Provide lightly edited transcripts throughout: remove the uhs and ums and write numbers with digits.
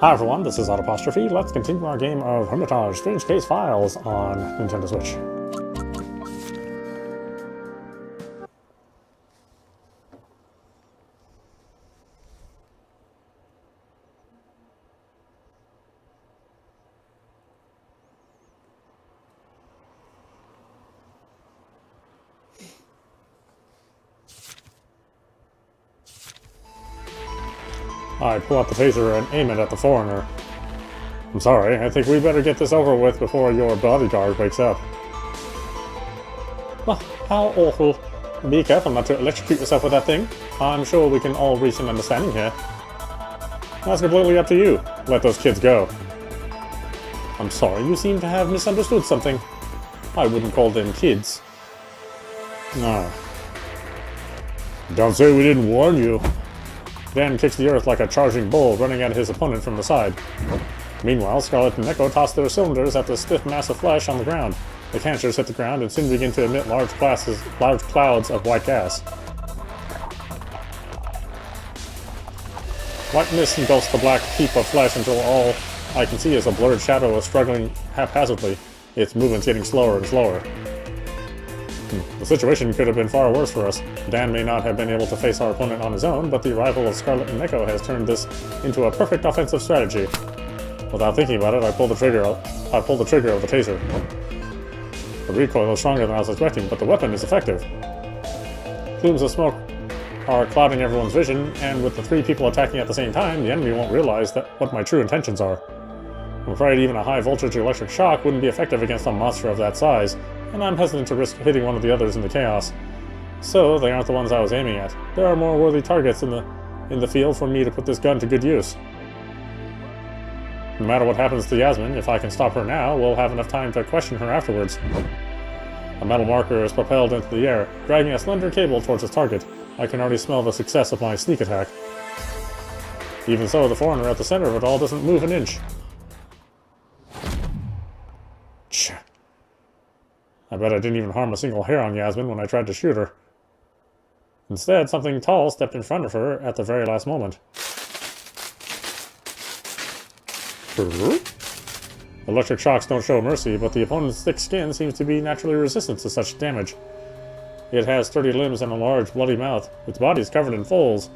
Hi everyone, this is audap. Let's continue our game of Hermitage Strange Case Files on Nintendo Switch. I pull out the taser and aim it at the foreigner. I'm sorry, I think we better get this over with before your bodyguard wakes up. Well, how awful. Be careful not to electrocute yourself with that thing. I'm sure we can all reach an understanding here. That's completely up to you. Let those kids go. I'm sorry, you seem to have misunderstood something. I wouldn't call them kids. No. Don't say we didn't warn you. Dan kicks the earth like a charging bull, running at his opponent from the side. Meanwhile, Scarlet and Neko toss their cylinders at the stiff mass of flesh on the ground. The canisters hit the ground and soon begin to emit large clouds of white gas. White mist engulfs the black heap of flesh until all I can see is a blurred shadow struggling haphazardly, its movements getting slower and slower. The situation could have been far worse for us. Dan may not have been able to face our opponent on his own, but the arrival of Scarlet and Neko has turned this into a perfect offensive strategy. Without thinking about it, I pull the trigger of the taser. The recoil is stronger than I was expecting, but the weapon is effective. Plumes of smoke are clouding everyone's vision, and with the three people attacking at the same time, the enemy won't realize what my true intentions are. I'm afraid even a high-voltage electric shock wouldn't be effective against a monster of that size, and I'm hesitant to risk hitting one of the others in the chaos. So, they aren't the ones I was aiming at. There are more worthy targets in the field for me to put this gun to good use. No matter what happens to Yasmin, if I can stop her now, we'll have enough time to question her afterwards. A metal marker is propelled into the air, dragging a slender cable towards its target. I can already smell the success of my sneak attack. Even so, the foreigner at the center of it all doesn't move an inch. I bet I didn't even harm a single hair on Yasmin when I tried to shoot her. Instead, something tall stepped in front of her at the very last moment. Electric shocks don't show mercy, but the opponent's thick skin seems to be naturally resistant to such damage. It has sturdy limbs and a large, bloody mouth. Its body is covered in folds.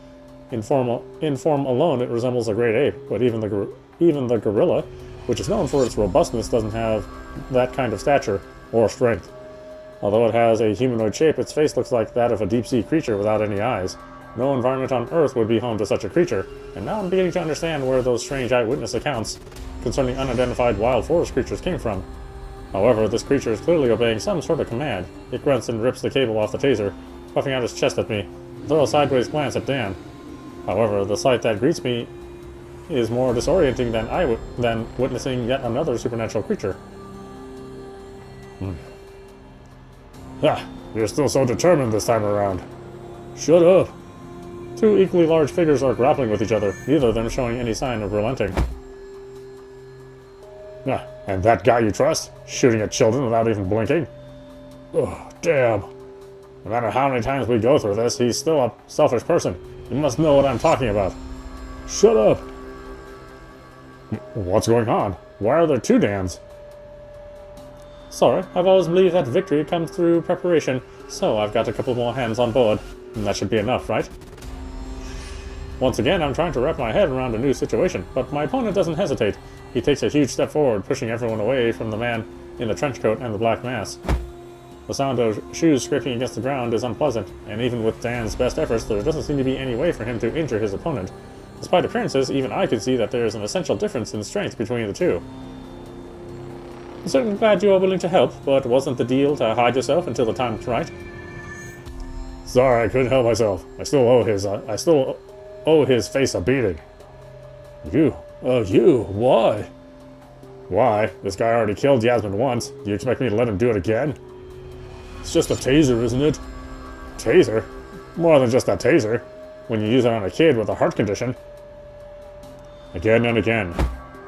In form alone, it resembles a great ape, but even the gorilla, which is known for its robustness, doesn't have that kind of stature or strength. Although it has a humanoid shape, its face looks like that of a deep-sea creature without any eyes. No environment on Earth would be home to such a creature, and now I'm beginning to understand where those strange eyewitness accounts concerning unidentified wild forest creatures came from. However, this creature is clearly obeying some sort of command. It grunts and rips the cable off the taser, puffing out its chest at me. I throw a sideways glance at Dan. However, the sight that greets me is more disorienting than witnessing yet another supernatural creature. You're still so determined this time around. Shut up. Two equally large figures are grappling with each other, neither of them showing any sign of relenting. And that guy you trust? Shooting at children without even blinking? Oh, damn. No matter how many times we go through this, he's still a selfish person. You must know what I'm talking about. Shut up. What's going on? Why are there two Dans? Sorry, I've always believed that victory comes through preparation, so I've got a couple more hands on board, and that should be enough, right? Once again, I'm trying to wrap my head around a new situation, but my opponent doesn't hesitate. He takes a huge step forward, pushing everyone away from the man in the trench coat and the black mask. The sound of shoes scraping against the ground is unpleasant, and even with Dan's best efforts, there doesn't seem to be any way for him to injure his opponent. Despite appearances, even I can see that there is an essential difference in strength between the two. I'm certainly glad you are willing to help, but wasn't the deal to hide yourself until the time's right? Sorry, I couldn't help myself. I still owe his face a beating. You? Why? Why? This guy already killed Yasmin once. Do you expect me to let him do it again? It's just a taser, isn't it? Taser? More than just a taser. When you use it on a kid with a heart condition. Again and again.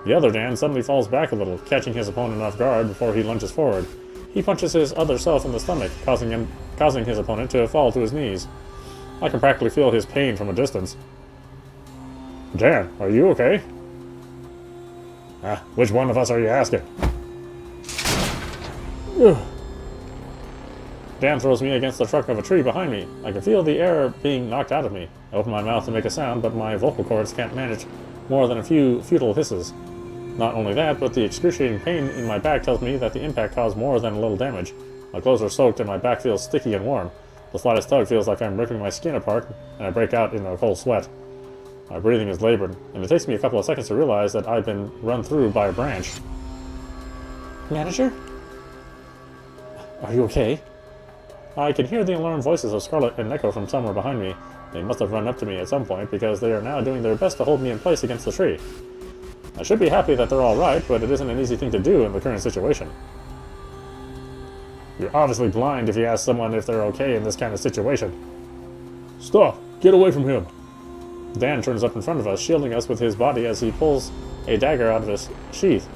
The other Dan suddenly falls back a little, catching his opponent off guard before he lunges forward. He punches his other self in the stomach, causing his opponent to fall to his knees. I can practically feel his pain from a distance. Dan, are you okay? Which one of us are you asking? Ugh. Dan throws me against the trunk of a tree behind me. I can feel the air being knocked out of me. I open my mouth to make a sound, but my vocal cords can't manage more than a few futile hisses. Not only that, but the excruciating pain in my back tells me that the impact caused more than a little damage. My clothes are soaked and my back feels sticky and warm. The slightest tug feels like I'm ripping my skin apart, and I break out in a cold sweat. My breathing is labored, and it takes me a couple of seconds to realize that I've been run through by a branch. Manager? Are you okay? I can hear the alarmed voices of Scarlet and Neko from somewhere behind me. They must have run up to me at some point, because they are now doing their best to hold me in place against the tree. I should be happy that they're alright, but it isn't an easy thing to do in the current situation. You're obviously blind if you ask someone if they're okay in this kind of situation. Stop! Get away from him! Dan turns up in front of us, shielding us with his body as he pulls a dagger out of his sheath.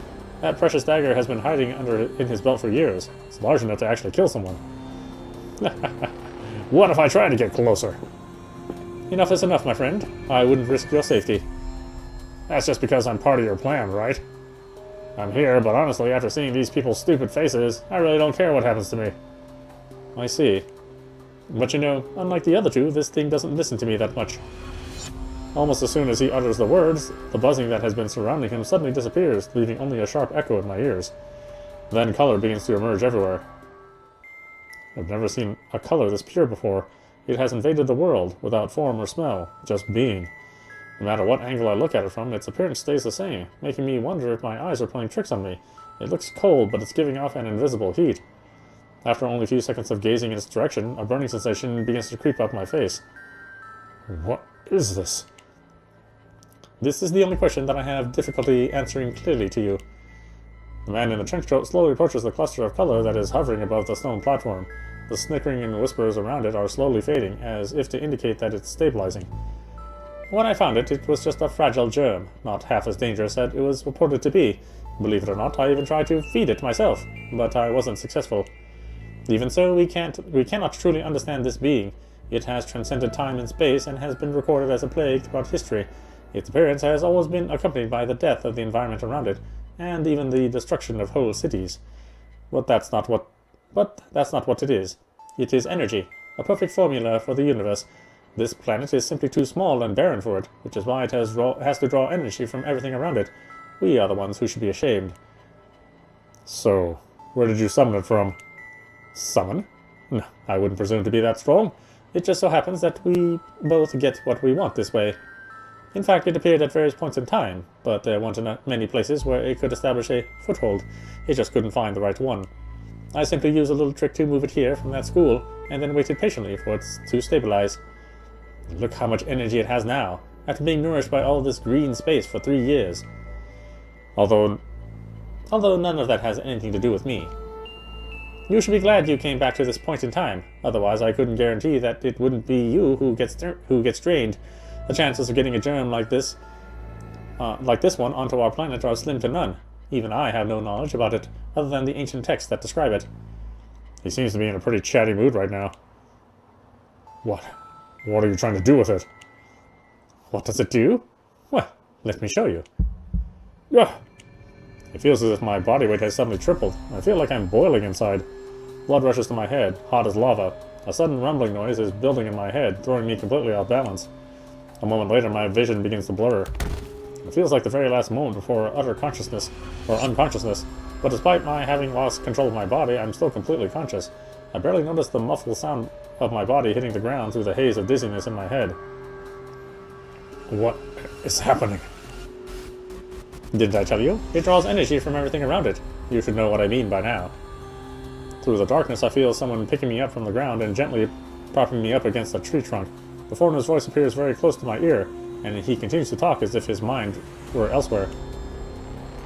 That precious dagger has been hiding in his belt for years. It's large enough to actually kill someone. What if I try to get closer? Enough is enough, my friend. I wouldn't risk your safety. That's just because I'm part of your plan, right? I'm here, but honestly, after seeing these people's stupid faces, I really don't care what happens to me. I see. But you know, unlike the other two, this thing doesn't listen to me that much. Almost as soon as he utters the words, the buzzing that has been surrounding him suddenly disappears, leaving only a sharp echo in my ears. Then color begins to emerge everywhere. I've never seen a color this pure before. It has invaded the world, without form or smell, just being. No matter what angle I look at it from, its appearance stays the same, making me wonder if my eyes are playing tricks on me. It looks cold, but it's giving off an invisible heat. After only a few seconds of gazing in its direction, a burning sensation begins to creep up my face. What is this? This is the only question that I have difficulty answering clearly to you. The man in the trench coat slowly approaches the cluster of color that is hovering above the stone platform. The snickering and whispers around it are slowly fading, as if to indicate that it's stabilizing. When I found it, it was just a fragile germ, not half as dangerous as it was reported to be. Believe it or not, I even tried to feed it myself, but I wasn't successful. Even so, we cannot truly understand this being. It has transcended time and space and has been recorded as a plague throughout history. Its appearance has always been accompanied by the death of the environment around it, and even the destruction of whole cities. But that's not what it is. It is energy, a perfect formula for the universe. This planet is simply too small and barren for it, which is why it has to draw energy from everything around it. We are the ones who should be ashamed. So, where did you summon it from? Summon? No, I wouldn't presume to be that strong. It just so happens that we both get what we want this way. In fact, it appeared at various points in time, but there weren't many places where it could establish a foothold. It just couldn't find the right one. I simply used a little trick to move it here from that school, and then waited patiently for it to stabilize. Look how much energy it has now, after being nourished by all this green space for 3 years. Although none of that has anything to do with me. You should be glad you came back to this point in time, otherwise I couldn't guarantee that it wouldn't be you who gets drained. The chances of getting a germ like this one onto our planet are slim to none. Even I have no knowledge about it, other than the ancient texts that describe it. He seems to be in a pretty chatty mood right now. What? What are you trying to do with it? What does it do? Well, let me show you. Ugh. It feels as if my body weight has suddenly tripled. I feel like I'm boiling inside. Blood rushes to my head, hot as lava. A sudden rumbling noise is building in my head, throwing me completely off balance. A moment later, my vision begins to blur. It feels like the very last moment before utter consciousness, or unconsciousness, but despite my having lost control of my body, I'm still completely conscious. I barely notice the muffled sound of my body hitting the ground through the haze of dizziness in my head. What is happening? Didn't I tell you? It draws energy from everything around it. You should know what I mean by now. Through the darkness, I feel someone picking me up from the ground and gently propping me up against a tree trunk. The foreigner's voice appears very close to my ear, and he continues to talk as if his mind were elsewhere.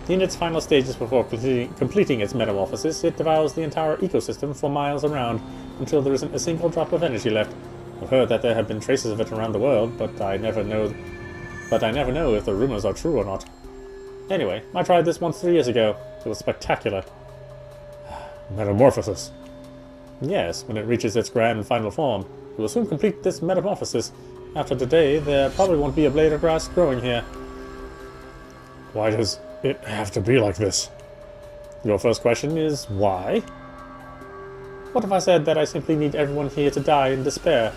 In its final stages before completing its metamorphosis, it devours the entire ecosystem for miles around, until there isn't a single drop of energy left. I've heard that there have been traces of it around the world, but I never know if the rumors are true or not. Anyway, I tried this once 3 years ago. It was spectacular. Metamorphosis. Yes, when it reaches its grand final form. It will soon complete this metamorphosis. After today, there probably won't be a blade of grass growing here. Why does it have to be like this? Your first question is why? What if I said that I simply need everyone here to die in despair?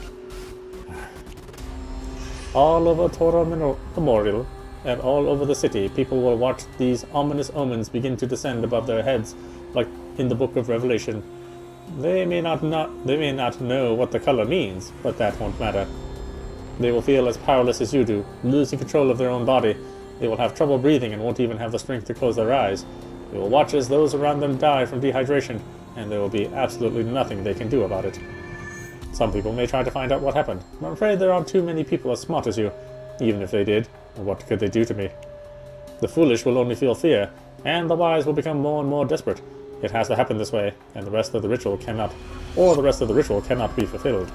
All over Torah Memorial and all over the city, people will watch these ominous omens begin to descend above their heads, like in the book of Revelation. They may not know what the color means, but that won't matter. They will feel as powerless as you do, losing control of their own body. They will have trouble breathing and won't even have the strength to close their eyes. They will watch as those around them die from dehydration, and there will be absolutely nothing they can do about it. Some people may try to find out what happened. I'm afraid there aren't too many people as smart as you. Even if they did, what could they do to me? The foolish will only feel fear, and the wise will become more and more desperate. It has to happen this way, and the rest of the ritual cannot be fulfilled.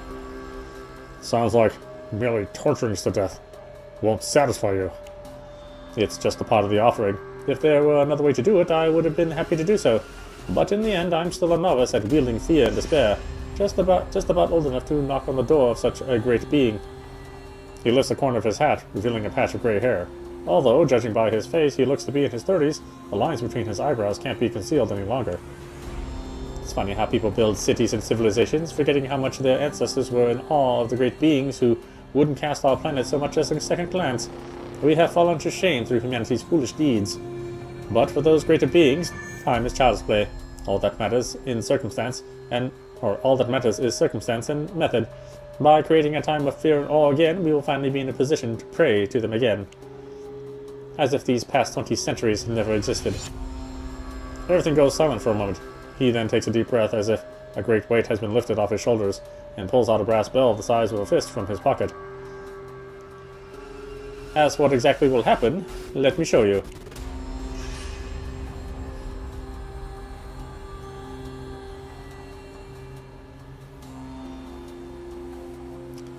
Sounds like merely torturing us to death won't satisfy you. It's just a part of the offering. If there were another way to do it, I would have been happy to do so. But in the end, I'm still a novice at wielding fear and despair, just about old enough to knock on the door of such a great being. He lifts the corner of his hat, revealing a patch of gray hair. Although, judging by his face, he looks to be in his 30s, the lines between his eyebrows can't be concealed any longer. It's funny how people build cities and civilizations, forgetting how much their ancestors were in awe of the great beings who wouldn't cast our planet so much as a second glance. We have fallen to shame through humanity's foolish deeds. But for those greater beings, time is child's play. All that matters is circumstance and method. By creating a time of fear and awe again, we will finally be in a position to pray to them again. As if these past 20 centuries had never existed. Everything goes silent for a moment. He then takes a deep breath as if a great weight has been lifted off his shoulders, and pulls out a brass bell the size of a fist from his pocket. As what exactly will happen, let me show you.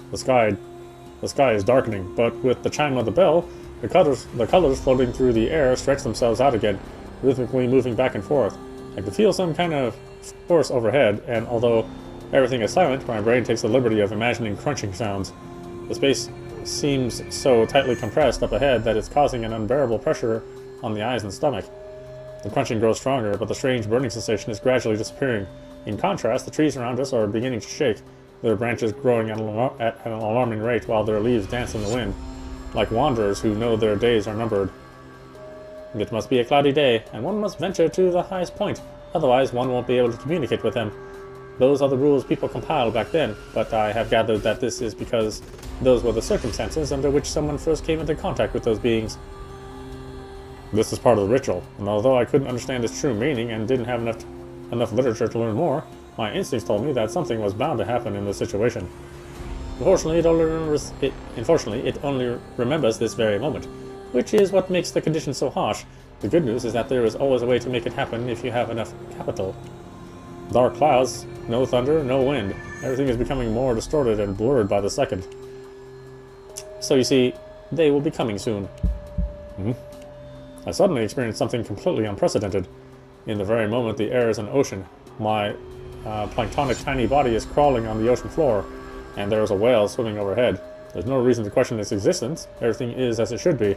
The sky is darkening, but with the chime of the bell, the colors floating through the air stretch themselves out again, rhythmically moving back and forth. I can feel some kind of force overhead, and although everything is silent, my brain takes the liberty of imagining crunching sounds. The space seems so tightly compressed up ahead that it's causing an unbearable pressure on the eyes and stomach. The crunching grows stronger, but the strange burning sensation is gradually disappearing. In contrast, the trees around us are beginning to shake, their branches growing at an alarming rate while their leaves dance in the wind, like wanderers who know their days are numbered. It must be a cloudy day, and one must venture to the highest point, otherwise one won't be able to communicate with them. Those are the rules people compiled back then, but I have gathered that this is because those were the circumstances under which someone first came into contact with those beings. This is part of the ritual, and although I couldn't understand its true meaning and didn't have enough literature to learn more, my instincts told me that something was bound to happen in this situation. Unfortunately, it only remembers this very moment, which is what makes the conditions so harsh. The good news is that there is always a way to make it happen if you have enough capital. Dark clouds, no thunder, no wind. Everything is becoming more distorted and blurred by the second. So you see, they will be coming soon. I suddenly experienced something completely unprecedented. In the very moment the air is an ocean, my planktonic tiny body is crawling on the ocean floor, and there is a whale swimming overhead. There's no reason to question its existence. Everything is as it should be.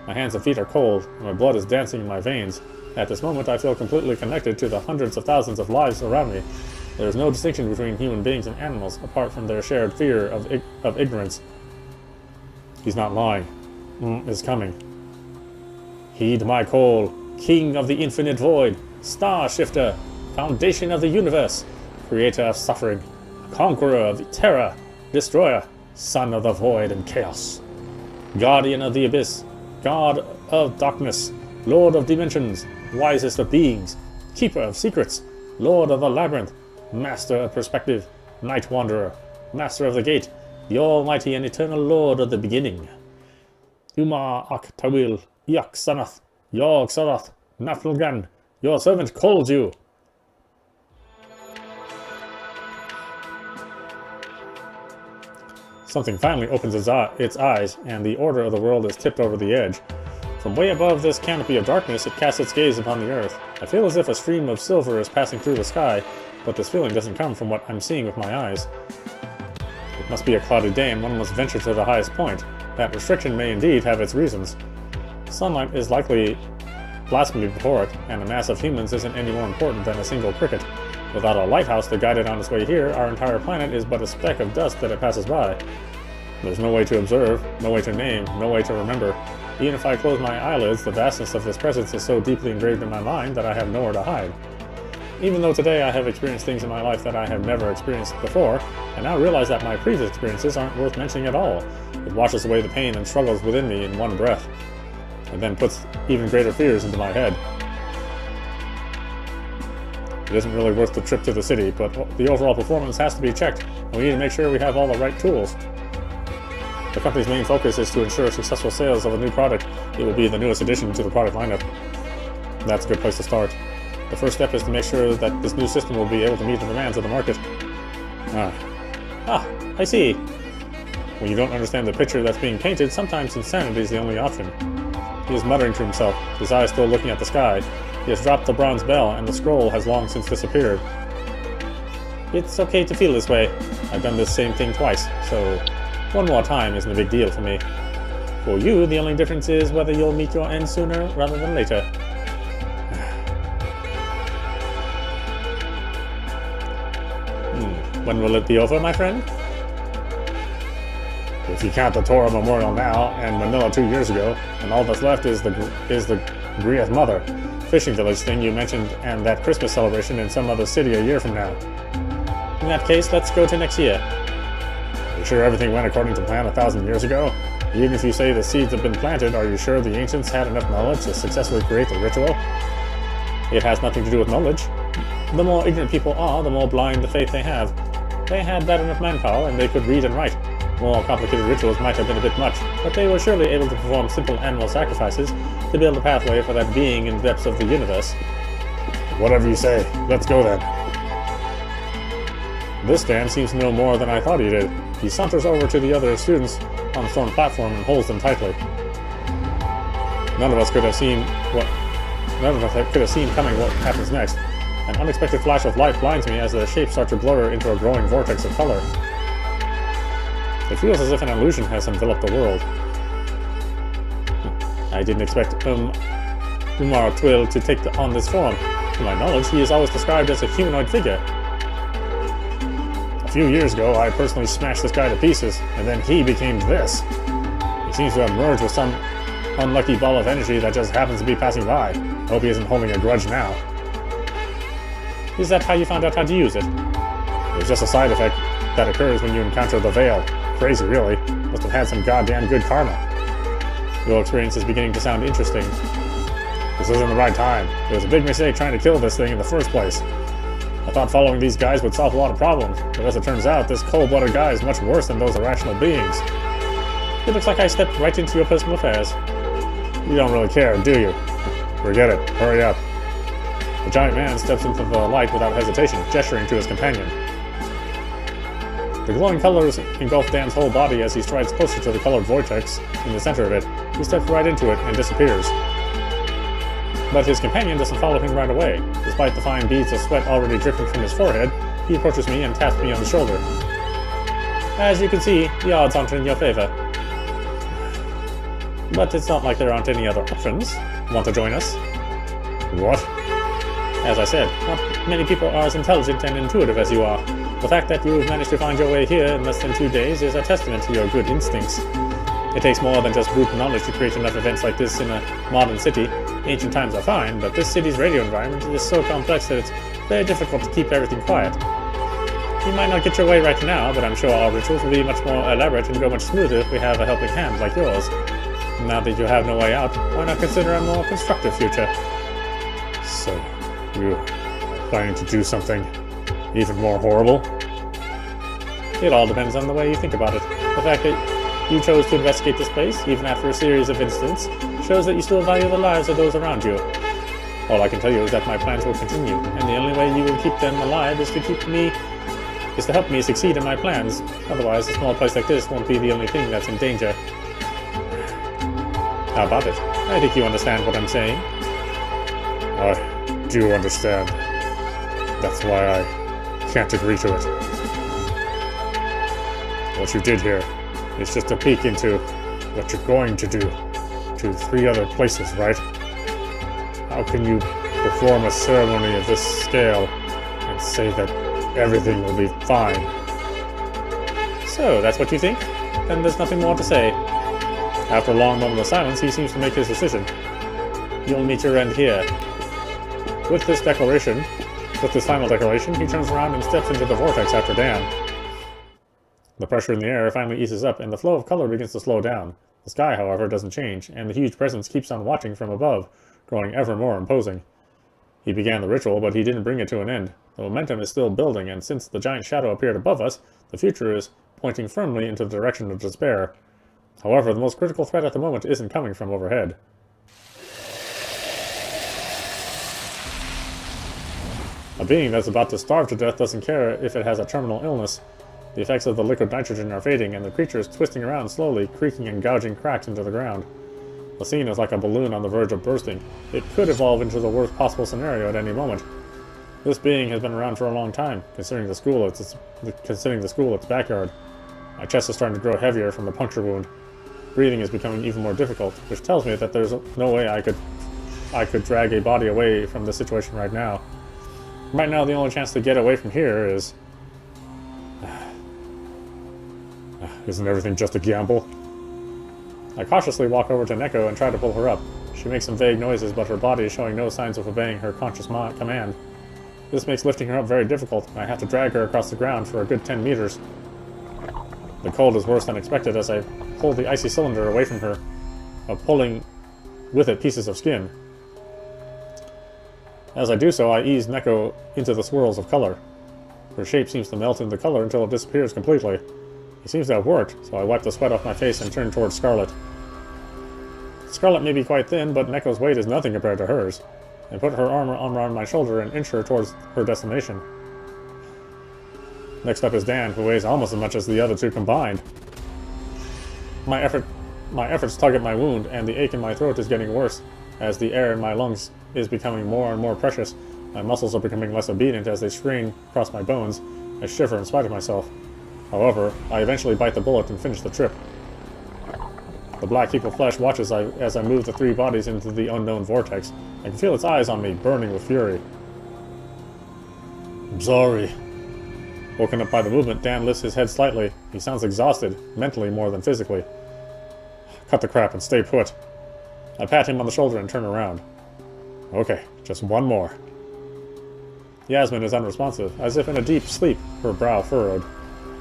My hands and feet are cold, and my blood is dancing in my veins. At this moment, I feel completely connected to the hundreds of thousands of lives around me. There is no distinction between human beings and animals, apart from their shared fear of ignorance. He's not lying. Is coming. Heed my call, King of the Infinite Void, Star Shifter, Foundation of the Universe, Creator of Suffering, Conqueror of Terror, Destroyer, Son of the Void and Chaos, Guardian of the Abyss, God of Darkness, Lord of Dimensions, Wisest of Beings, Keeper of Secrets, Lord of the Labyrinth, Master of Perspective, Night Wanderer, Master of the Gate, the Almighty and Eternal Lord of the Beginning. Uma Ak Tawil, Yak Sanath, Yog Sarath, Naflgan, your servant calls you. Something finally opens its eyes, and the order of the world is tipped over the edge. From way above this canopy of darkness, it casts its gaze upon the earth. I feel as if a stream of silver is passing through the sky, but this feeling doesn't come from what I'm seeing with my eyes. It must be a cloudy day, and one must venture to the highest point. That restriction may indeed have its reasons. Sunlight is likely blasphemy before it, and a mass of humans isn't any more important than a single cricket. Without a lighthouse to guide it on its way here, our entire planet is but a speck of dust that it passes by. There's no way to observe, no way to name, no way to remember. Even if I close my eyelids, the vastness of this presence is so deeply engraved in my mind that I have nowhere to hide. Even though today I have experienced things in my life that I have never experienced before, I now realize that my previous experiences aren't worth mentioning at all. It washes away the pain and struggles within me in one breath, and then puts even greater fears into my head. It isn't really worth the trip to the city, but the overall performance has to be checked, and we need to make sure we have all the right tools. The company's main focus is to ensure successful sales of a new product. It will be the newest addition to the product lineup. That's a good place to start. The first step is to make sure that this new system will be able to meet the demands of the market. I see. When you don't understand the picture that's being painted, sometimes insanity is the only option. He is muttering to himself, his eyes still looking at the sky. He has dropped the bronze bell, and the scroll has long since disappeared. It's okay to feel this way. I've done this same thing twice, so one more time isn't a big deal for me. For you, the only difference is whether you'll meet your end sooner rather than later. When will it be over, my friend? If you count the Torah Memorial now, and Manila 2 years ago, and all that's left is the Grieth Mother fishing village thing you mentioned, and that Christmas celebration in some other city a year from now. In that case, let's go to next year. Are you sure everything went according to plan 1,000 years ago? Even if you say the seeds have been planted, are you sure the ancients had enough knowledge to successfully create the ritual? It has nothing to do with knowledge. The more ignorant people are, the more blind the faith they have. They had that enough manpower, and they could read and write. More complicated rituals might have been a bit much, but they were surely able to perform simple animal sacrifices to build a pathway for that being in the depths of the universe. Whatever you say, let's go then. This Dan seems to know more than I thought he did. He saunters over to the other students on the stone platform and holds them tightly. None of us could have seen coming what happens next. An unexpected flash of light blinds me as the shapes start to blur into a growing vortex of color. It feels as if an illusion has enveloped the world. I didn't expect Umar Twill to take on this form. To my knowledge, he is always described as a humanoid figure. A few years ago, I personally smashed this guy to pieces, and then he became this. He seems to have merged with some unlucky ball of energy that just happens to be passing by. Hope he isn't holding a grudge now. Is that how you found out how to use it? It's just a side effect that occurs when you encounter the Veil. Crazy, really. Must have had some goddamn good karma. Your experience is beginning to sound interesting. This isn't the right time. It was a big mistake trying to kill this thing in the first place. I thought following these guys would solve a lot of problems, but as it turns out, this cold-blooded guy is much worse than those irrational beings. It looks like I stepped right into your personal affairs. You don't really care, do you? Forget it. Hurry up. The giant man steps into the light without hesitation, gesturing to his companion. The glowing colors engulf Dan's whole body as he strides closer to the colored vortex in the center of it. He steps right into it and disappears. But his companion doesn't follow him right away. Despite the fine beads of sweat already dripping from his forehead, he approaches me and taps me on the shoulder. As you can see, the odds aren't in your favor. But it's not like there aren't any other options. Want to join us? What? As I said, not many people are as intelligent and intuitive as you are. The fact that you've managed to find your way here in less than 2 days is a testament to your good instincts. It takes more than just brute knowledge to create enough events like this in a modern city. Ancient times are fine, but this city's radio environment is so complex that it's very difficult to keep everything quiet. You might not get your way right now, but I'm sure our rituals will be much more elaborate and go much smoother if we have a helping hand like yours. Now that you have no way out, why not consider a more constructive future? So, you're planning to do something even more horrible? It all depends on the way you think about it. The fact that you chose to investigate this place, even after a series of incidents, shows that you still value the lives of those around you. All I can tell you is that my plans will continue, and the only way you will keep them alive is to help me succeed in my plans. Otherwise, a small place like this won't be the only thing that's in danger. How about it? I think you understand what I'm saying. I do understand. That's why I can't agree to it. What you did here is just a peek into what you're going to do to 3 other places, right? How can you perform a ceremony of this scale and say that everything will be fine? So, that's what you think? Then there's nothing more to say. After a long moment of silence, he seems to make his decision. You'll meet your end here. With this final declaration, he turns around and steps into the vortex after Dan. The pressure in the air finally eases up, and the flow of color begins to slow down. The sky, however, doesn't change, and the huge presence keeps on watching from above, growing ever more imposing. He began the ritual, but he didn't bring it to an end. The momentum is still building, and since the giant shadow appeared above us, the future is pointing firmly into the direction of despair. However, the most critical threat at the moment isn't coming from overhead. A being that's about to starve to death doesn't care if it has a terminal illness. The effects of the liquid nitrogen are fading, and the creature is twisting around slowly, creaking and gouging cracks into the ground. The scene is like a balloon on the verge of bursting. It could evolve into the worst possible scenario at any moment. This being has been around for a long time, considering the school its backyard. My chest is starting to grow heavier from the puncture wound. Breathing is becoming even more difficult, which tells me that there's no way I could drag a body away from this situation right now. Right now, the only chance to get away from here is... Isn't everything just a gamble? I cautiously walk over to Neko and try to pull her up. She makes some vague noises, but her body is showing no signs of obeying her conscious command. This makes lifting her up very difficult, and I have to drag her across the ground for a good 10 meters. The cold is worse than expected as I pull the icy cylinder away from her, pulling with it pieces of skin. As I do so, I ease Neko into the swirls of color. Her shape seems to melt into the color until it disappears completely. It seems to have worked, so I wipe the sweat off my face and turn towards Scarlet. Scarlet may be quite thin, but Neko's weight is nothing compared to hers. I put her arm around my shoulder and inch her towards her destination. Next up is Dan, who weighs almost as much as the other two combined. My efforts tug at my wound, and the ache in my throat is getting worse, as the air in my lungs is becoming more and more precious. My muscles are becoming less obedient as they strain across my bones. I shiver in spite of myself. However, I eventually bite the bullet and finish the trip. The black heap of flesh watches as I move the three bodies into the unknown vortex. I can feel its eyes on me, burning with fury. I'm sorry. Woken up by the movement, Dan lifts his head slightly. He sounds exhausted, mentally more than physically. Cut the crap and stay put. I pat him on the shoulder and turn around. Okay, just one more. Yasmin is unresponsive, as if in a deep sleep, her brow furrowed.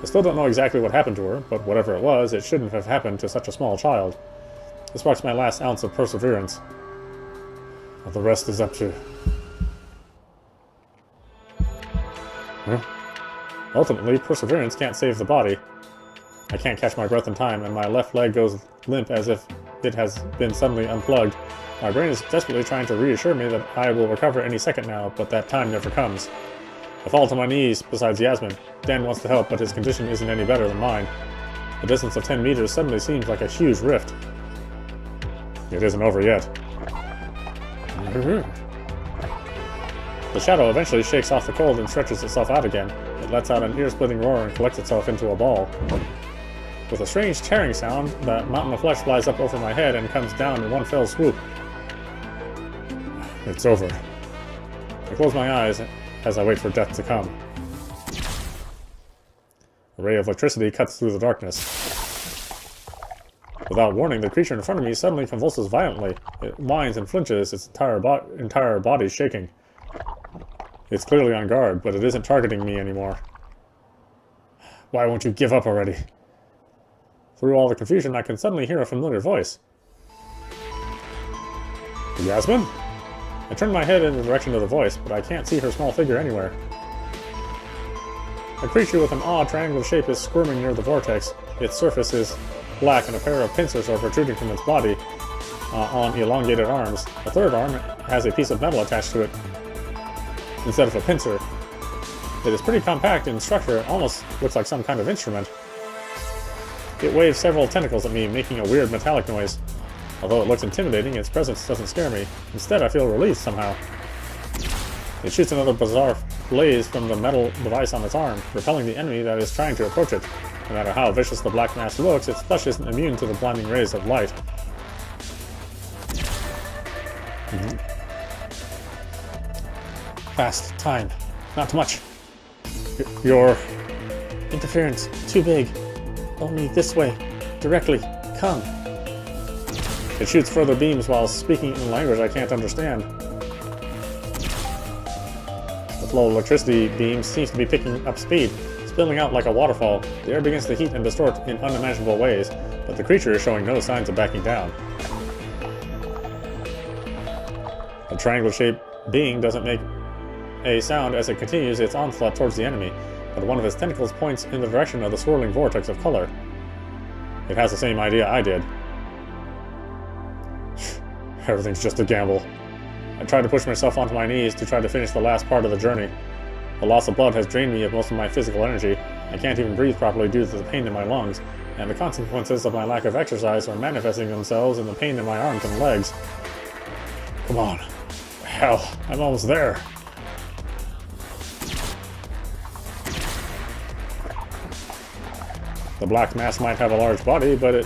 I still don't know exactly what happened to her, but whatever it was, it shouldn't have happened to such a small child. This marks my last ounce of perseverance. Well, the rest is up to... Huh? Ultimately, perseverance can't save the body. I can't catch my breath in time, and my left leg goes limp as if it has been suddenly unplugged. My brain is desperately trying to reassure me that I will recover any second now, but that time never comes. I fall to my knees besides Yasmin. Dan wants to help, but his condition isn't any better than mine. The distance of 10 meters suddenly seems like a huge rift. It isn't over yet. The shadow eventually shakes off the cold and stretches itself out again. It lets out an ear-splitting roar and collects itself into a ball. With a strange tearing sound, the mountain of flesh flies up over my head and comes down in one fell swoop. It's over. I close my eyes as I wait for death to come. A ray of electricity cuts through the darkness. Without warning, the creature in front of me suddenly convulses violently. It whines and flinches, its entire body shaking. It's clearly on guard, but it isn't targeting me anymore. Why won't you give up already? Through all the confusion, I can suddenly hear a familiar voice. Yasmin? I turn my head in the direction of the voice, but I can't see her small figure anywhere. A creature with an odd triangular shape is squirming near the vortex. Its surface is black and a pair of pincers are protruding from its body on elongated arms. The third arm has a piece of metal attached to it instead of a pincer. It is pretty compact in structure, it almost looks like some kind of instrument. It waves several tentacles at me, making a weird metallic noise. Although it looks intimidating, its presence doesn't scare me. Instead, I feel relief somehow. It shoots another bizarre blaze from the metal device on its arm, repelling the enemy that is trying to approach it. No matter how vicious the black mass looks, its flesh isn't immune to the blinding rays of light. Fast. Time. Not much. Your interference. Too big. Only this way. Directly. Come. It shoots further beams while speaking in a language I can't understand. The flow of electricity beams seems to be picking up speed, spilling out like a waterfall. The air begins to heat and distort in unimaginable ways, but the creature is showing no signs of backing down. The triangle-shaped being doesn't make a sound as it continues its onslaught towards the enemy, but one of its tentacles points in the direction of the swirling vortex of color. It has the same idea I did. Everything's just a gamble. I try to push myself onto my knees to try to finish the last part of the journey. The loss of blood has drained me of most of my physical energy. I can't even breathe properly due to the pain in my lungs, and the consequences of my lack of exercise are manifesting themselves in the pain in my arms and legs. Come on. Hell, I'm almost there. The black mass might have a large body, but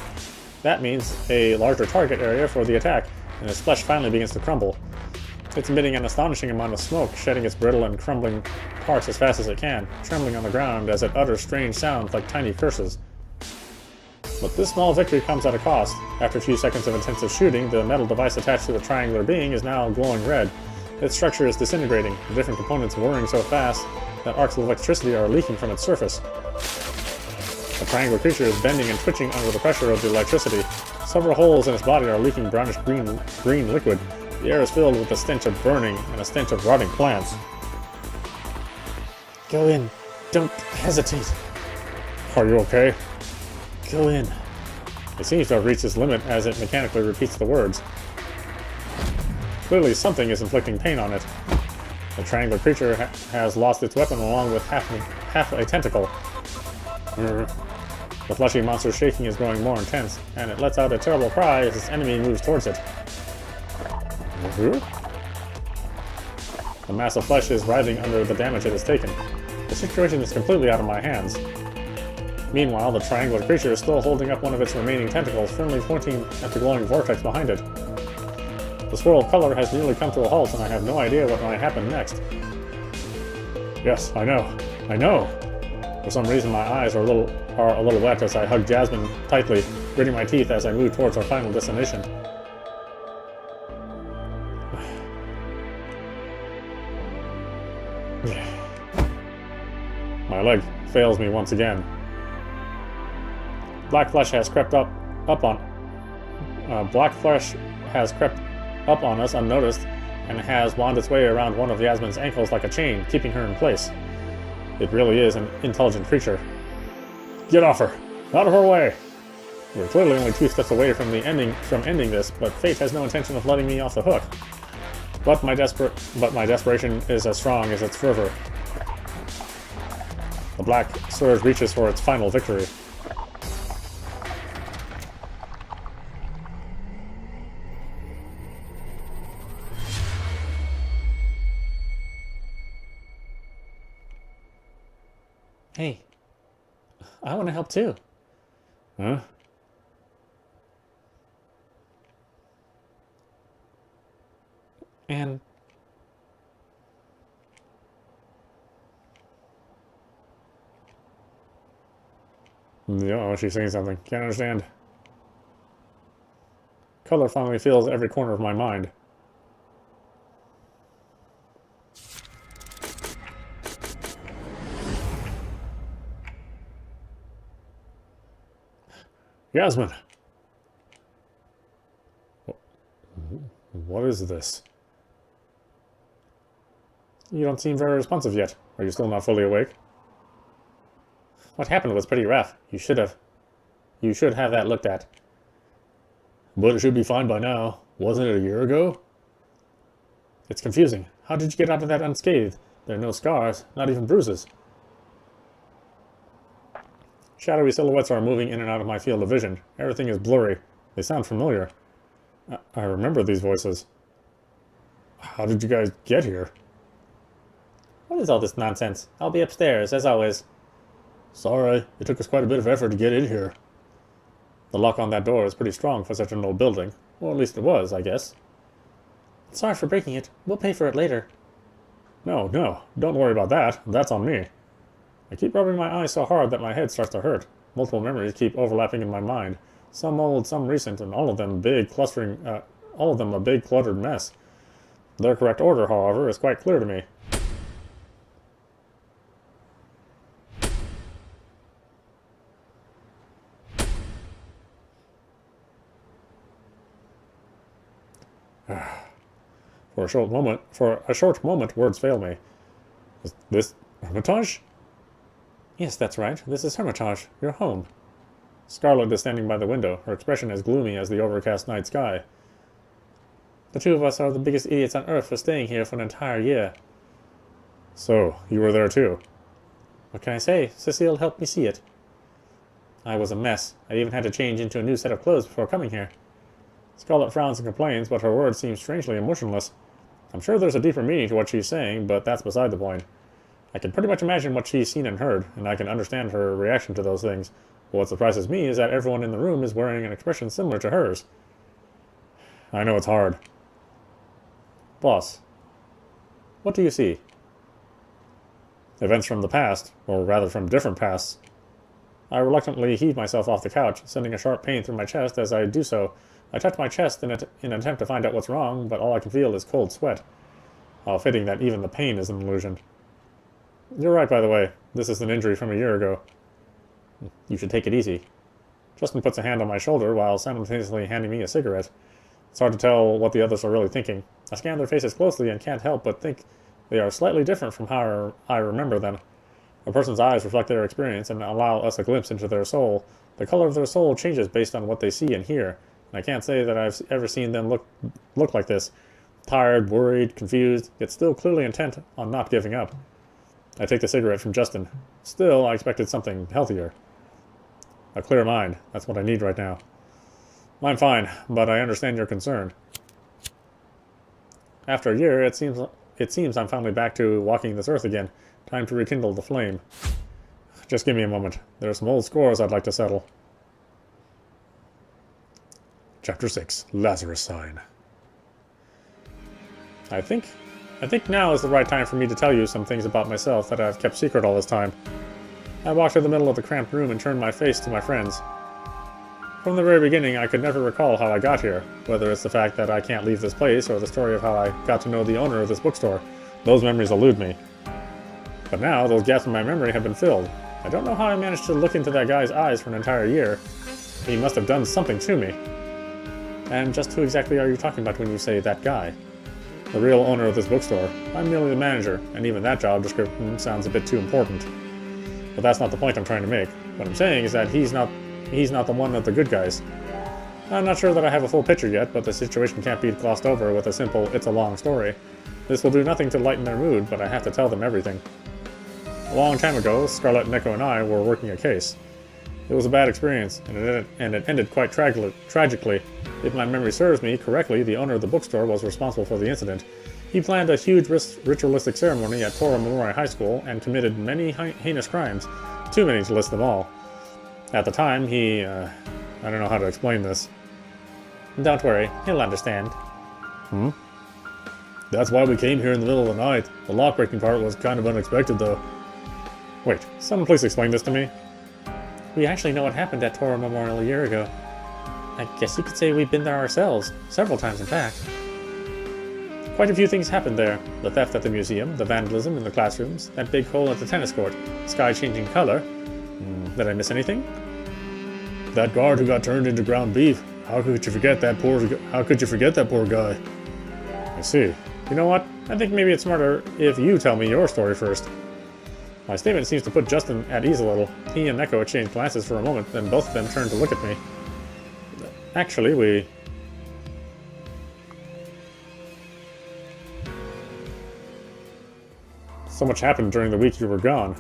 that means a larger target area for the attack, and its flesh finally begins to crumble. It's emitting an astonishing amount of smoke, shedding its brittle and crumbling parts as fast as it can, trembling on the ground as it utters strange sounds like tiny curses. But this small victory comes at a cost. After a few seconds of intensive shooting, the metal device attached to the triangular being is now glowing red. Its structure is disintegrating, the different components whirring so fast that arcs of electricity are leaking from its surface. The triangular creature is bending and twitching under the pressure of the electricity. Several holes in its body are leaking brownish-green liquid. The air is filled with the stench of burning and a stench of rotting plants. Go in. Don't hesitate. Are you okay? Go in. It seems to have reached its limit as it mechanically repeats the words. Clearly something is inflicting pain on it. The triangular creature has lost its weapon along with half a tentacle. The fleshy monster's shaking is growing more intense, and it lets out a terrible cry as its enemy moves towards it. The mass of flesh is writhing under the damage it has taken. The situation is completely out of my hands. Meanwhile, the triangular creature is still holding up one of its remaining tentacles, firmly pointing at the glowing vortex behind it. The swirl of color has nearly come to a halt, and I have no idea what might happen next. Yes, I know. I know! For some reason, my eyes are a little wet as I hug Jasmine tightly, gritting my teeth as I move towards our final destination. My leg fails me once again. Black flesh has crept up on us unnoticed and has wound its way around one of Yasmin's ankles like a chain, keeping her in place. It really is an intelligent creature. Get off her! Out of her way! We're clearly only 2 steps away from ending this, but fate has no intention of letting me off the hook. But my desperation is as strong as its fervor. The black surge reaches for its final victory. Hey, I want to help too. Huh? And oh, she's saying something. Can't understand. Color finally fills every corner of my mind. Yasmin! What is this? You don't seem very responsive yet. Are you still not fully awake? What happened was pretty rough. You should have that looked at. But it should be fine by now. Wasn't it a year ago? It's confusing. How did you get out of that unscathed? There are no scars, not even bruises. Shadowy silhouettes are moving in and out of my field of vision. Everything is blurry. They sound familiar. I remember these voices. How did you guys get here? What is all this nonsense? I'll be upstairs, as always. Sorry, it took us quite a bit of effort to get in here. The lock on that door is pretty strong for such an old building. Or at least it was, I guess. Sorry for breaking it. We'll pay for it later. No, no, don't worry about that. That's on me. I keep rubbing my eyes so hard that my head starts to hurt. Multiple memories keep overlapping in my mind. Some old, some recent, and all of them a big cluttered mess. Their correct order, however, is quite clear to me. For a short moment, words fail me. Is this Hermitage? Yes, that's right. This is Hermitage, your home. Scarlet is standing by the window, her expression as gloomy as the overcast night sky. The two of us are the biggest idiots on Earth for staying here for an entire year. So, you were there too? What can I say? Cecile helped me see it. I was a mess. I even had to change into a new set of clothes before coming here. Scarlet frowns and complains, but her words seem strangely emotionless. I'm sure there's a deeper meaning to what she's saying, but that's beside the point. I can pretty much imagine what she's seen and heard, and I can understand her reaction to those things. But what surprises me is that everyone in the room is wearing an expression similar to hers. I know it's hard. Boss, what do you see? Events from the past, or rather from different pasts. I reluctantly heave myself off the couch, sending a sharp pain through my chest as I do so. I touch my chest in an attempt to find out what's wrong, but all I can feel is cold sweat. How fitting that even the pain is an illusion. You're right, by the way. This is an injury from a year ago. You should take it easy. Justin puts a hand on my shoulder while simultaneously handing me a cigarette. It's hard to tell what the others are really thinking. I scan their faces closely and can't help but think they are slightly different from how I remember them. A person's eyes reflect their experience and allow us a glimpse into their soul. The color of their soul changes based on what they see and hear. And I can't say that I've ever seen them look like this. Tired, worried, confused, yet still clearly intent on not giving up. I take the cigarette from Justin. Still, I expected something healthier. A clear mind. That's what I need right now. I'm fine, but I understand your concern. After a year, it seems I'm finally back to walking this earth again. Time to rekindle the flame. Just give me a moment. There are some old scores I'd like to settle. Chapter 6. Lazarus Sign. I think now is the right time for me to tell you some things about myself that I've kept secret all this time. I walked to the middle of the cramped room and turned my face to my friends. From the very beginning, I could never recall how I got here, whether it's the fact that I can't leave this place or the story of how I got to know the owner of this bookstore. Those memories elude me. But now, those gaps in my memory have been filled. I don't know how I managed to look into that guy's eyes for an entire year. He must have done something to me. And just who exactly are you talking about when you say that guy? The real owner of this bookstore. I'm merely the manager, and even that job description sounds a bit too important. But that's not the point I'm trying to make. What I'm saying is that he's not the one of the good guys. I'm not sure that I have a full picture yet, but the situation can't be glossed over with a simple, it's a long story. This will do nothing to lighten their mood, but I have to tell them everything. A long time ago, Scarlet, Neko, and I were working a case. It was a bad experience, and it ended quite tragically. If my memory serves me correctly, the owner of the bookstore was responsible for the incident. He planned a huge ritualistic ceremony at Tora Memorial High School and committed many heinous crimes, too many to list them all. At the time, I don't know how to explain this. Don't worry, he'll understand. That's why we came here in the middle of the night. The lock-breaking part was kind of unexpected, though. Wait, someone please explain this to me. We actually know what happened at Tora Memorial a year ago. I guess you could say we've been there ourselves, several times in fact. Quite a few things happened there. The theft at the museum, the vandalism in the classrooms, that big hole at the tennis court, sky changing color. Did I miss anything? That guard who got turned into ground beef. How could you forget that poor guy? I see. You know what? I think maybe it's smarter if you tell me your story first. My statement seems to put Justin at ease a little. He and Neko exchanged glances for a moment, then both of them turned to look at me. Actually, so much happened during the week you were gone.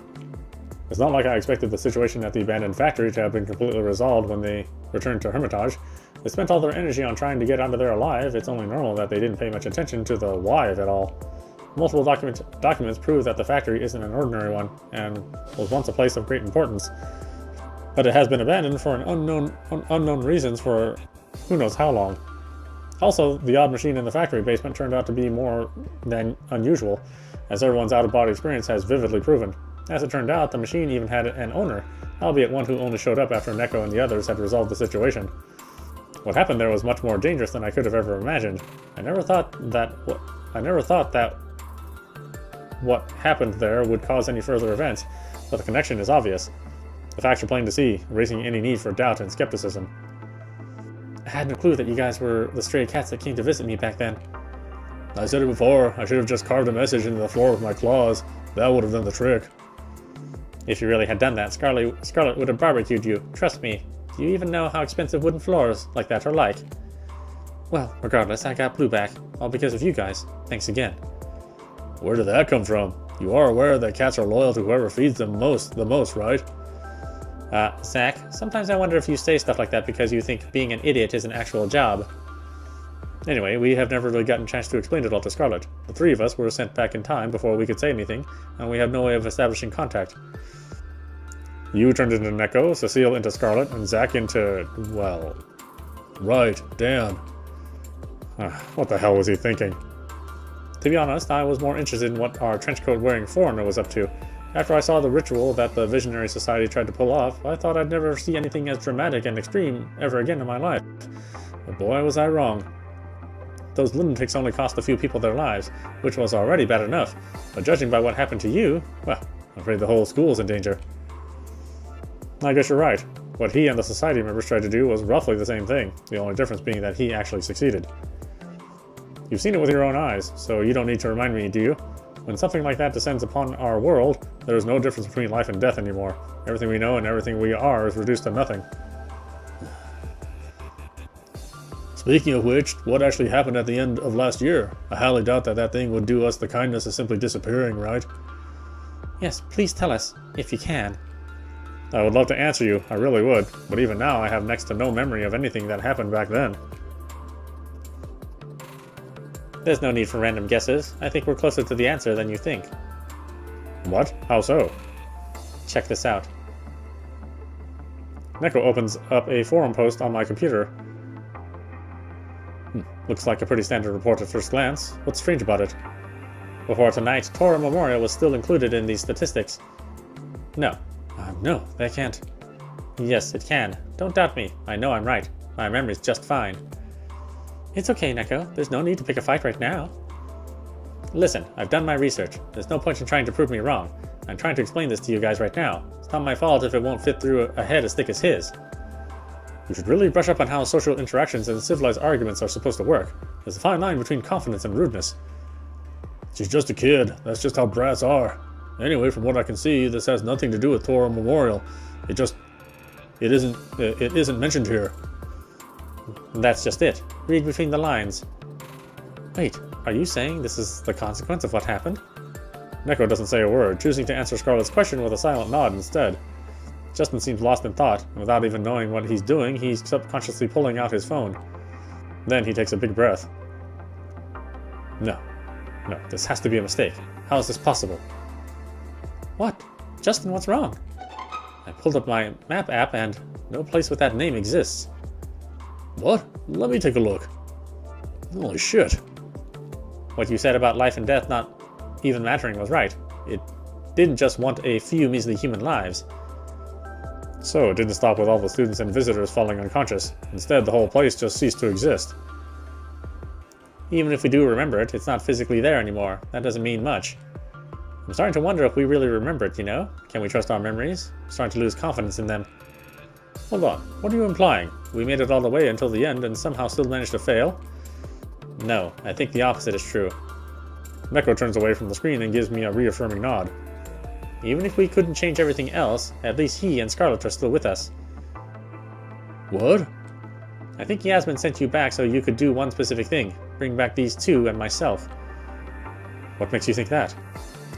It's not like I expected the situation at the abandoned factory to have been completely resolved when they returned to Hermitage. They spent all their energy on trying to get out of there alive. It's only normal that they didn't pay much attention to the why of it all. Multiple documents prove that the factory isn't an ordinary one, and was once a place of great importance. But it has been abandoned for an unknown reasons for who knows how long. Also, the odd machine in the factory basement turned out to be more than unusual, as everyone's out-of-body experience has vividly proven. As it turned out, the machine even had an owner, albeit one who only showed up after Neko and the others had resolved the situation. What happened there was much more dangerous than I could have ever imagined. I never thought that what happened there would cause any further events, but the connection is obvious. The facts are plain to see, erasing any need for doubt and skepticism. I had no clue that you guys were the stray cats that came to visit me back then. I said it before, I should have just carved a message into the floor with my claws. That would have done the trick. If you really had done that, Scarlet would have barbecued you. Trust me. Do you even know how expensive wooden floors like that are like? Well, regardless, I got blue back. All because of you guys. Thanks again. Where did that come from? You are aware that cats are loyal to whoever feeds them the most, right? Zach, sometimes I wonder if you say stuff like that because you think being an idiot is an actual job. Anyway, we have never really gotten a chance to explain it all to Scarlet. The three of us were sent back in time before we could say anything, and we have no way of establishing contact. You turned into Neko, Cecile into Scarlet, and Zach into, well... Right, Dan. What the hell was he thinking? To be honest, I was more interested in what our trenchcoat-wearing foreigner was up to. After I saw the ritual that the Visionary Society tried to pull off, I thought I'd never see anything as dramatic and extreme ever again in my life. But boy, was I wrong. Those lunatics only cost a few people their lives, which was already bad enough. But judging by what happened to you, well, I'm afraid the whole school's in danger. I guess you're right. What he and the Society members tried to do was roughly the same thing, the only difference being that he actually succeeded. You've seen it with your own eyes, so you don't need to remind me, do you? When something like that descends upon our world, there is no difference between life and death anymore. Everything we know and everything we are is reduced to nothing. Speaking of which, what actually happened at the end of last year? I highly doubt that thing would do us the kindness of simply disappearing, right? Yes, please tell us, if you can. I would love to answer you, I really would, but even now I have next to no memory of anything that happened back then. There's no need for random guesses. I think we're closer to the answer than you think. What? How so? Check this out. Neko opens up a forum post on my computer. Looks like a pretty standard report at first glance. What's strange about it? Before tonight, Torah Memorial was still included in these statistics. No. No, that can't. Yes, it can. Don't doubt me. I know I'm right. My memory's just fine. It's okay, Neko. There's no need to pick a fight right now. Listen, I've done my research. There's no point in trying to prove me wrong. I'm trying to explain this to you guys right now. It's not my fault if it won't fit through a head as thick as his. You should really brush up on how social interactions and civilized arguments are supposed to work. There's a fine line between confidence and rudeness. She's just a kid. That's just how brats are. Anyway, from what I can see, this has nothing to do with Torah Memorial. It isn't mentioned here. That's just it. Read between the lines. Wait, are you saying this is the consequence of what happened? Neko doesn't say a word, choosing to answer Scarlet's question with a silent nod instead. Justin seems lost in thought, and without even knowing what he's doing, he's subconsciously pulling out his phone. Then he takes a big breath. No, this has to be a mistake. How is this possible? What? Justin, what's wrong? I pulled up my map app and no place with that name exists. What? Let me take a look. Holy shit. What you said about life and death not even mattering was right. It didn't just want a few measly human lives. So it didn't stop with all the students and visitors falling unconscious. Instead, the whole place just ceased to exist. Even if we do remember it, it's not physically there anymore. That doesn't mean much. I'm starting to wonder if we really remember it, you know? Can we trust our memories? I'm starting to lose confidence in them. Hold on, what are you implying? We made it all the way until the end and somehow still managed to fail? No, I think the opposite is true. Neko turns away from the screen and gives me a reaffirming nod. Even if we couldn't change everything else, at least he and Scarlet are still with us. What? I think Yasmin sent you back so you could do one specific thing. Bring back these two and myself. What makes you think that?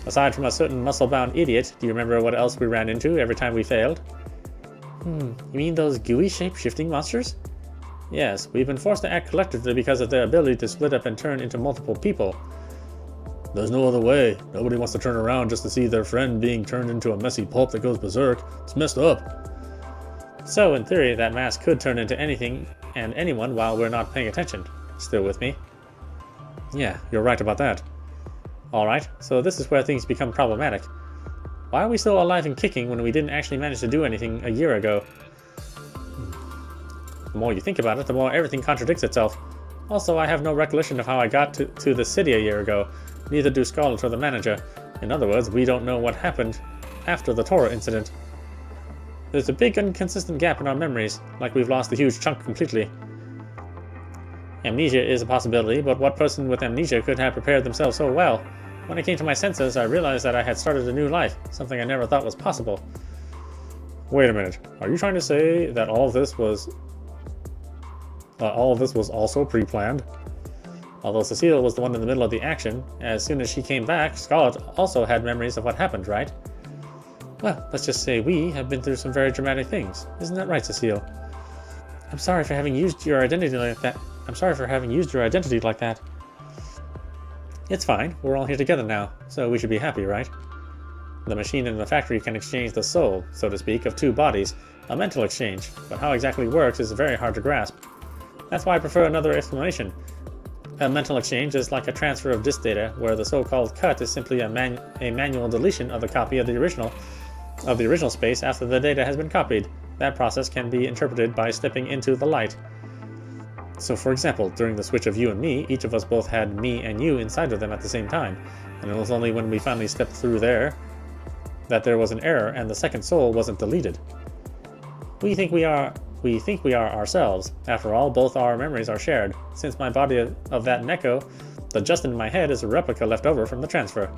Aside from a certain muscle-bound idiot, do you remember what else we ran into every time we failed? You mean those gooey shape-shifting monsters? Yes, we've been forced to act collectively because of their ability to split up and turn into multiple people. There's no other way. Nobody wants to turn around just to see their friend being turned into a messy pulp that goes berserk. It's messed up. So, in theory, that mask could turn into anything and anyone while we're not paying attention. Still with me? Yeah, you're right about that. Alright, so this is where things become problematic. Why are we still alive and kicking when we didn't actually manage to do anything a year ago? The more you think about it, the more everything contradicts itself. Also, I have no recollection of how I got to the city a year ago. Neither do Scarlet or the manager. In other words, we don't know what happened after the Torah incident. There's a big inconsistent gap in our memories, like we've lost a huge chunk completely. Amnesia is a possibility, but what person with amnesia could have prepared themselves so well? When I came to my senses, I realized that I had started a new life, something I never thought was possible. Wait a minute, are you trying to say that all of this was also pre-planned? Although Cecile was the one in the middle of the action, as soon as she came back, Scarlet also had memories of what happened, right? Well, let's just say we have been through some very dramatic things. Isn't that right, Cecile? I'm sorry for having used your identity like that. It's fine. We're all here together now, so we should be happy, right? The machine in the factory can exchange the soul, so to speak, of two bodies, a mental exchange, but how it exactly works is very hard to grasp. That's why I prefer another explanation. A mental exchange is like a transfer of disk data, where the so-called cut is simply a manual deletion of the copy of the original space after the data has been copied. That process can be interpreted by stepping into the light. So for example, during the switch of you and me, each of us both had me and you inside of them at the same time, and it was only when we finally stepped through there that there was an error and the second soul wasn't deleted. We think we are ourselves. After all, both our memories are shared. Since my body of that Neko, the Justin in my head is a replica left over from the transfer.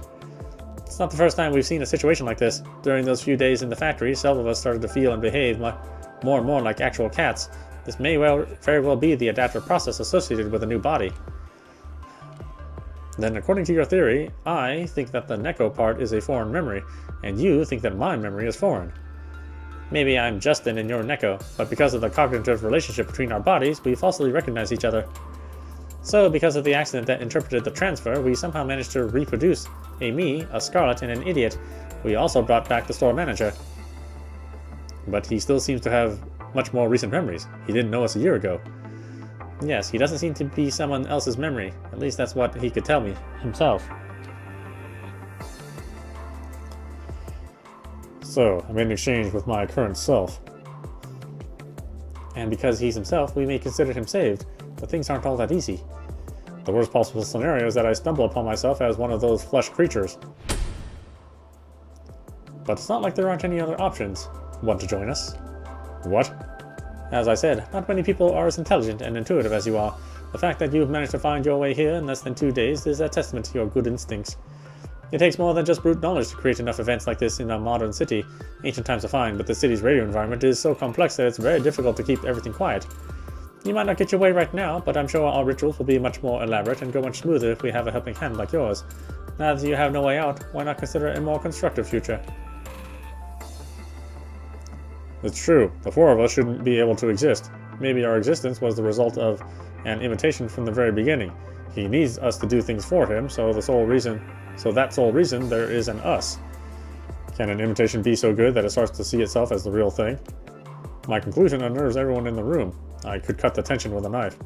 It's not the first time we've seen a situation like this. During those few days in the factory, several of us started to feel and behave more and more like actual cats. This may very well be the adaptive process associated with a new body. Then, according to your theory, I think that the Neko part is a foreign memory, and you think that my memory is foreign. Maybe I'm Justin and you're Neko, but because of the cognitive relationship between our bodies, we falsely recognize each other. So, because of the accident that interpreted the transfer, we somehow managed to reproduce a me, a Scarlet, and an idiot. We also brought back the store manager. But he still seems to have much more recent memories. He didn't know us a year ago. Yes, he doesn't seem to be someone else's memory. At least that's what he could tell me himself. So, I made an exchange with my current self. And because he's himself, we may consider him saved, but things aren't all that easy. The worst possible scenario is that I stumble upon myself as one of those flesh creatures. But it's not like there aren't any other options. Want to join us? What? As I said, not many people are as intelligent and intuitive as you are. The fact that you've managed to find your way here in less than 2 days is a testament to your good instincts. It takes more than just brute knowledge to create enough events like this in a modern city. Ancient times are fine, but the city's radio environment is so complex that it's very difficult to keep everything quiet. You might not get your way right now, but I'm sure our rituals will be much more elaborate and go much smoother if we have a helping hand like yours. Now that you have no way out, why not consider a more constructive future? It's true, the four of us shouldn't be able to exist. Maybe our existence was the result of an imitation from the very beginning. He needs us to do things for him, so that sole reason there is an us. Can an imitation be so good that it starts to see itself as the real thing? My conclusion unnerves everyone in the room. I could cut the tension with a knife.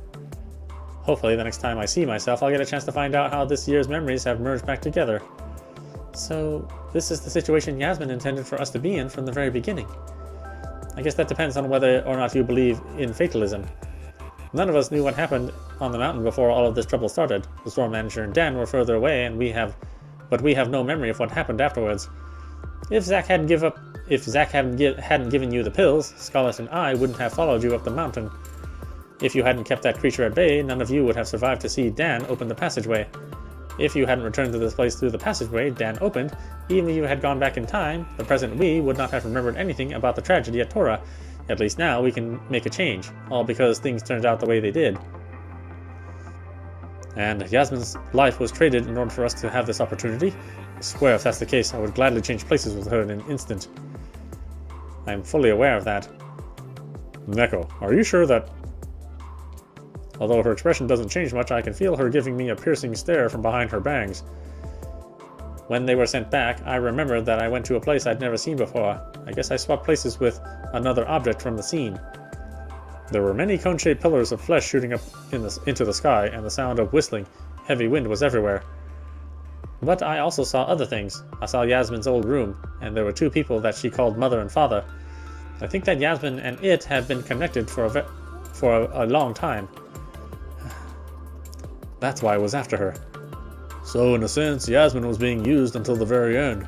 Hopefully the next time I see myself, I'll get a chance to find out how this year's memories have merged back together. So, this is the situation Yasmin intended for us to be in from the very beginning. I guess that depends on whether or not you believe in fatalism. None of us knew what happened on the mountain before all of this trouble started. The store manager and Dan were further away, and we have no memory of what happened afterwards. If Zack hadn't given you the pills, Scarlet and I wouldn't have followed you up the mountain. If you hadn't kept that creature at bay, none of you would have survived to see Dan open the passageway. If you hadn't returned to this place through the passageway Dan opened, even if you had gone back in time, the present we would not have remembered anything about the tragedy at Torah. At least now we can make a change, all because things turned out the way they did. And Yasmin's life was traded in order for us to have this opportunity. I swear if that's the case, I would gladly change places with her in an instant. I am fully aware of that. Neko, are you sure that... Although her expression doesn't change much, I can feel her giving me a piercing stare from behind her bangs. When they were sent back, I remembered that I went to a place I'd never seen before. I guess I swapped places with another object from the scene. There were many cone-shaped pillars of flesh shooting up into the sky, and the sound of whistling, heavy wind was everywhere. But I also saw other things. I saw Yasmin's old room, and there were two people that she called mother and father. I think that Yasmin and it have been connected for a long time. That's why I was after her. So, in a sense, Yasmin was being used until the very end.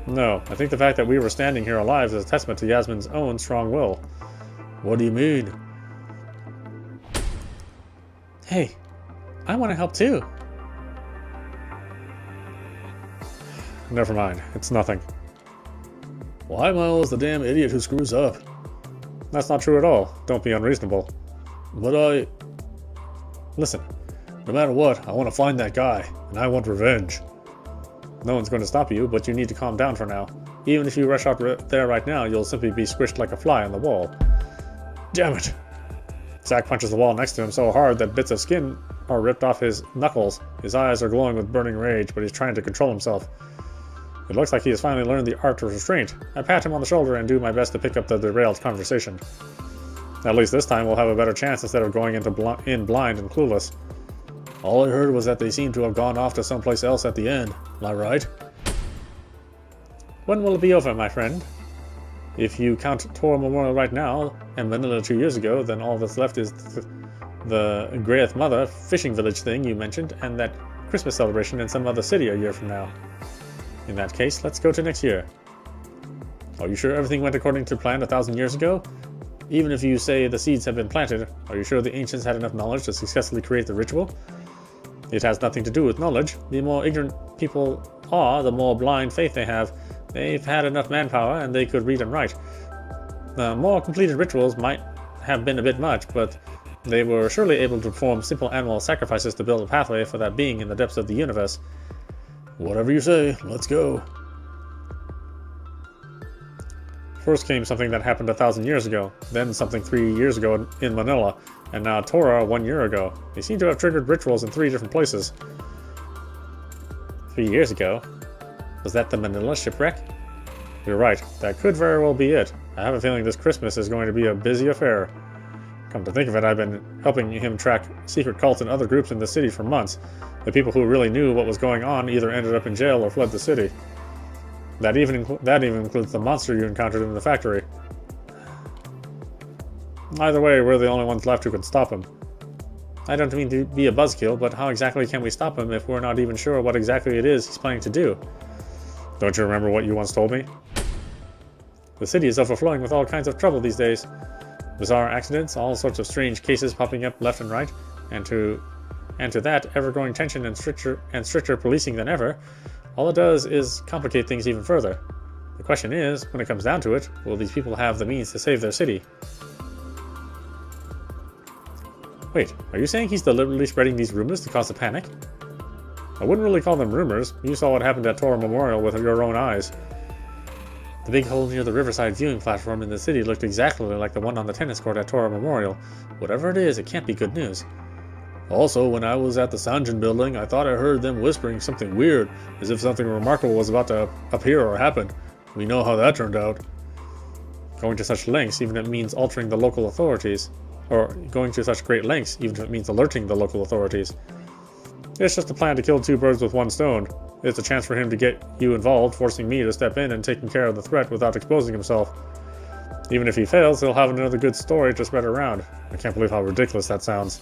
No, I think the fact that we were standing here alive is a testament to Yasmin's own strong will. What do you mean? Hey, I want to help too. Never mind, it's nothing. Why am I always the damn idiot who screws up? That's not true at all. Don't be unreasonable. But Listen, no matter what, I want to find that guy, and I want revenge. No one's going to stop you, but you need to calm down for now. Even if you rush out there right now, you'll simply be squished like a fly on the wall. Damn it! Zack punches the wall next to him so hard that bits of skin are ripped off his knuckles. His eyes are glowing with burning rage, but he's trying to control himself. It looks like he has finally learned the art of restraint. I pat him on the shoulder and do my best to pick up the derailed conversation. At least this time we'll have a better chance instead of going in blind and clueless. All I heard was that they seem to have gone off to someplace else at the end. Am I right? When will it be over, my friend? If you count Tor Memorial right now, and Manila 2 years ago, then all that's left is the Greyeth Mother fishing village thing you mentioned, and that Christmas celebration in some other city a year from now. In that case, let's go to next year. Are you sure everything went according to plan 1,000 years ago? Even if you say the seeds have been planted, are you sure the ancients had enough knowledge to successfully create the ritual? It has nothing to do with knowledge. The more ignorant people are, the more blind faith they have. They've had enough manpower and they could read and write. The more completed rituals might have been a bit much, but they were surely able to perform simple animal sacrifices to build a pathway for that being in the depths of the universe. Whatever you say, let's go. First came something that happened 1,000 years ago, then something 3 years ago in Manila, and now Tora 1 year ago. They seem to have triggered rituals in 3 different places. 3 years ago? Was that the Manila shipwreck? You're right, that could very well be it. I have a feeling this Christmas is going to be a busy affair. Come to think of it, I've been helping him track secret cults and other groups in the city for months. The people who really knew what was going on either ended up in jail or fled the city. That even includes the monster you encountered in the factory. Either way, we're the only ones left who can stop him. I don't mean to be a buzzkill, but how exactly can we stop him if we're not even sure what exactly it is he's planning to do? Don't you remember what you once told me? The city is overflowing with all kinds of trouble these days. Bizarre accidents, all sorts of strange cases popping up left and right, and to that, ever-growing tension and stricter policing than ever. All it does is complicate things even further. The question is, when it comes down to it, will these people have the means to save their city? Wait, are you saying he's deliberately spreading these rumors to cause a panic? I wouldn't really call them rumors. You saw what happened at Tora Memorial with your own eyes. The big hole near the riverside viewing platform in the city looked exactly like the one on the tennis court at Tora Memorial. Whatever it is, it can't be good news. Also, when I was at the Sanjin building, I thought I heard them whispering something weird, as if something remarkable was about to appear or happen. We know how that turned out. Going to such lengths, even if it means altering the local authorities. Or going to such great lengths, even if it means alerting the local authorities. It's just a plan to kill 2 birds with 1 stone. It's a chance for him to get you involved, forcing me to step in and taking care of the threat without exposing himself. Even if he fails, he'll have another good story to spread around. I can't believe how ridiculous that sounds.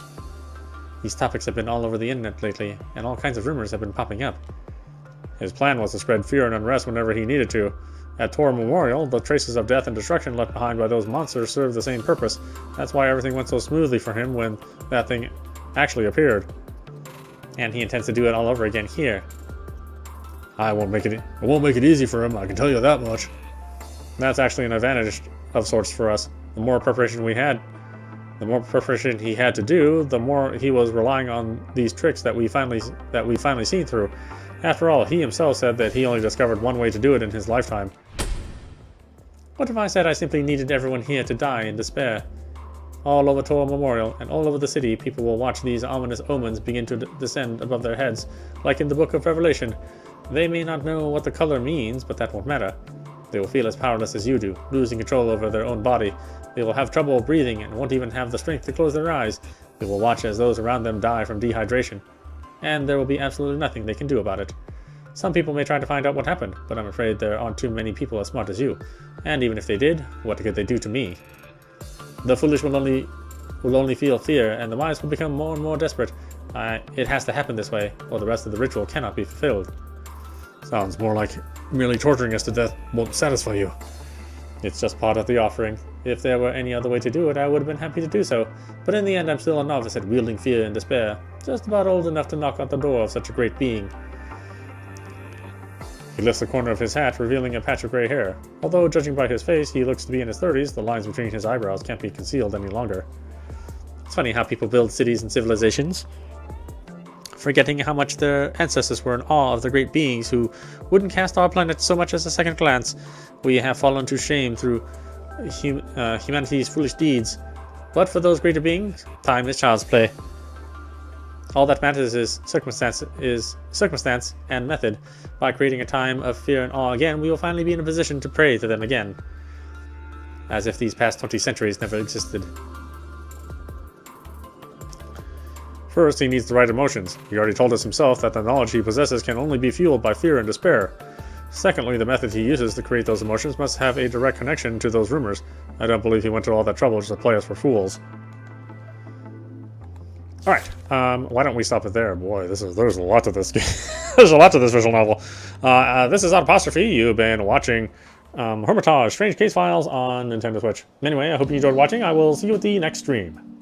These topics have been all over the internet lately, and all kinds of rumors have been popping up. His plan was to spread fear and unrest whenever he needed to. At Tor Memorial, the traces of death and destruction left behind by those monsters served the same purpose. That's why everything went so smoothly for him when that thing actually appeared. And he intends to do it all over again here. It won't make it easy for him, I can tell you that much. That's actually an advantage of sorts for us. The more preparation he had to do, the more he was relying on these tricks that we finally seen through. After all, he himself said that he only discovered one way to do it in his lifetime. What if I said I simply needed everyone here to die in despair? All over Tor Memorial and all over the city, people will watch these ominous omens begin to descend above their heads, like in the Book of Revelation. They may not know what the color means, but that won't matter. They will feel as powerless as you do, losing control over their own body. They will have trouble breathing and won't even have the strength to close their eyes. They will watch as those around them die from dehydration. and there will be absolutely nothing they can do about it. Some people may try to find out what happened, but I'm afraid there aren't too many people as smart as you. And even if they did, what could they do to me? The foolish will only feel fear, and the wise will become more and more desperate. It has to happen this way, or the rest of the ritual cannot be fulfilled. Sounds more like merely torturing us to death won't satisfy you. It's just part of the offering. If there were any other way to do it, I would have been happy to do so. But in the end, I'm still a novice at wielding fear and despair, just about old enough to knock on the door of such a great being. He lifts the corner of his hat, revealing a patch of gray hair. Although, judging by his face, he looks to be in his 30s, the lines between his eyebrows can't be concealed any longer. It's funny how people build cities and civilizations, forgetting how much their ancestors were in awe of the great beings who wouldn't cast our planet so much as a second glance. We have fallen to shame through humanity's foolish deeds. But for those greater beings, time is child's play. All that matters is circumstance and method. By creating a time of fear and awe again, we will finally be in a position to pray to them again. As if these past 20 centuries never existed. First, he needs the right emotions. He already told us himself that the knowledge he possesses can only be fueled by fear and despair. Secondly, the method he uses to create those emotions must have a direct connection to those rumors. I don't believe he went to all that trouble just to play us for fools. Alright, why don't we stop it there? Boy, there's a lot to this game. There's a lot to this visual novel. This is Audapostrophe. You've been watching Hermitage, Strange Case Files on Nintendo Switch. Anyway, I hope you enjoyed watching. I will see you at the next stream.